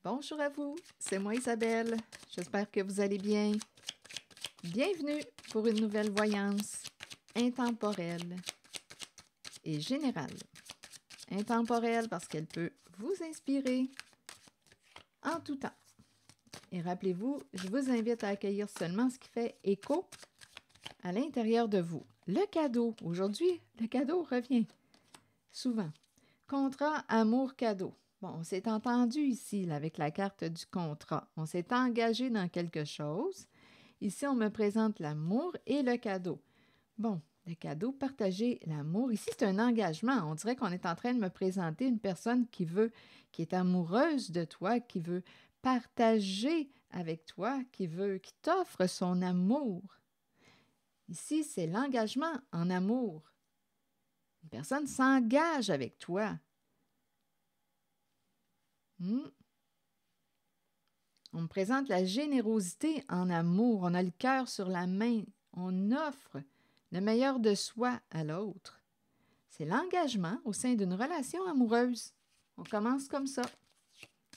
Bonjour à vous, c'est moi Isabelle. J'espère que vous allez bien. Bienvenue pour une nouvelle voyance intemporelle et générale. Intemporelle parce qu'elle peut vous inspirer en tout temps. Et rappelez-vous, je vous invite à accueillir seulement ce qui fait écho à l'intérieur de vous. Le cadeau, aujourd'hui, le cadeau revient souvent. Contrat, amour, cadeau. Bon, on s'est entendu ici là, avec la carte du contrat. On s'est engagé dans quelque chose. Ici, on me présente l'amour et le cadeau. Bon, le cadeau, partager l'amour. Ici, c'est un engagement. On dirait qu'on est en train de me présenter une personne qui est amoureuse de toi, qui veut partager avec toi, qui t'offre son amour. Ici, c'est l'engagement en amour. Une personne s'engage avec toi. On me présente la générosité en amour. On a le cœur sur la main. On offre le meilleur de soi à l'autre. C'est l'engagement au sein d'une relation amoureuse. On commence comme ça.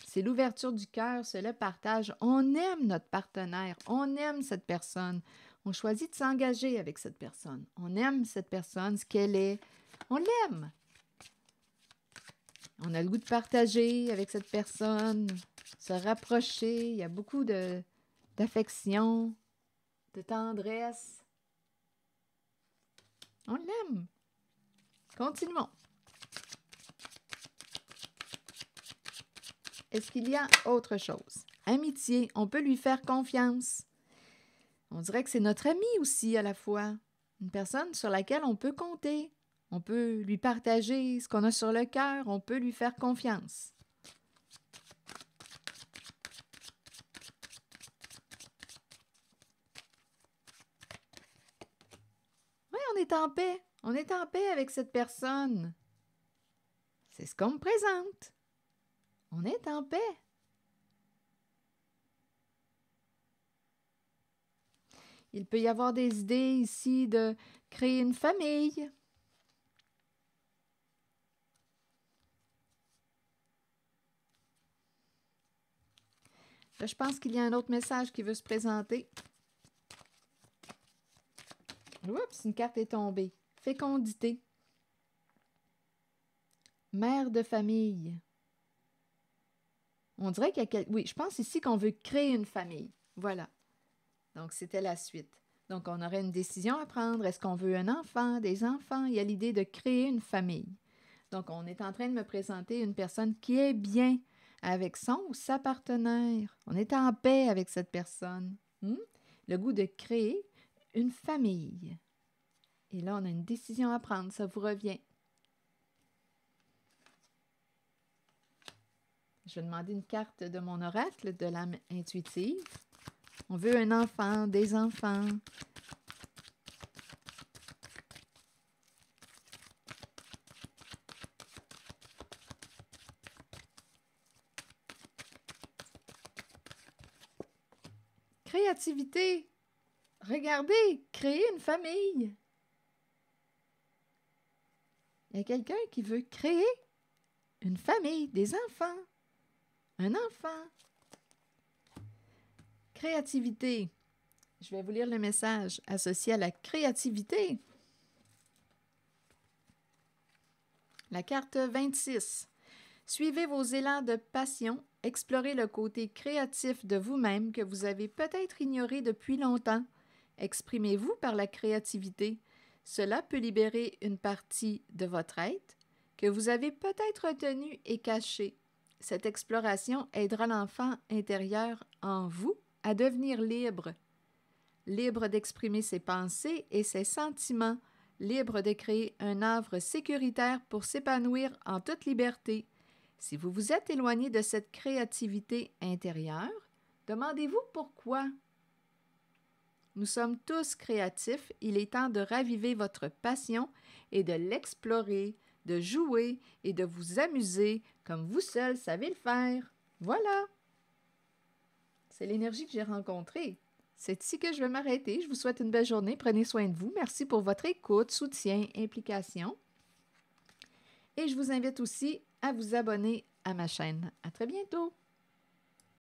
C'est l'ouverture du cœur, c'est le partage. On aime notre partenaire, on aime cette personne. On choisit de s'engager avec cette personne. On aime cette personne, ce qu'elle est. On l'aime. On a le goût de partager avec cette personne, se rapprocher. Il y a beaucoup d'affection, de tendresse. On l'aime. Continuons. Est-ce qu'il y a autre chose? Amitié, on peut lui faire confiance. On dirait que c'est notre ami aussi à la fois. Une personne sur laquelle on peut compter. On peut lui partager ce qu'on a sur le cœur. On peut lui faire confiance. Oui, on est en paix. On est en paix avec cette personne. C'est ce qu'on me présente. On est en paix. Il peut y avoir des idées ici de créer une famille. Là, je pense qu'il y a un autre message qui veut se présenter. Oups, une carte est tombée. Fécondité. Mère de famille. On dirait qu'il y a Oui, je pense ici qu'on veut créer une famille. Voilà. Donc, c'était la suite. Donc, on aurait une décision à prendre. Est-ce qu'on veut un enfant, des enfants? Il y a l'idée de créer une famille. Donc, on est en train de me présenter une personne qui est bien avec son ou sa partenaire. On est en paix avec cette personne. Le goût de créer une famille. Et là, on a une décision à prendre. Ça vous revient. Je vais demander une carte de mon oracle de l'âme intuitive. On veut un enfant, des enfants. Créativité. Regardez, créer une famille. Il y a quelqu'un qui veut créer une famille, des enfants. Un enfant. Créativité. Je vais vous lire le message associé à la créativité. La carte 26. Suivez vos élans de passion, explorez le côté créatif de vous-même que vous avez peut-être ignoré depuis longtemps. Exprimez-vous par la créativité. Cela peut libérer une partie de votre être que vous avez peut-être retenue et cachée. Cette exploration aidera l'enfant intérieur en vous à devenir libre. Libre d'exprimer ses pensées et ses sentiments, libre de créer un havre sécuritaire pour s'épanouir en toute liberté. Si vous vous êtes éloigné de cette créativité intérieure, demandez-vous pourquoi. Nous sommes tous créatifs, il est temps de raviver votre passion et de l'explorer, de jouer et de vous amuser comme vous seul savez le faire. Voilà! C'est l'énergie que j'ai rencontrée. C'est ici que je vais m'arrêter. Je vous souhaite une belle journée. Prenez soin de vous. Merci pour votre écoute, soutien, implication. Et je vous invite aussi à vous abonner à ma chaîne. À très bientôt!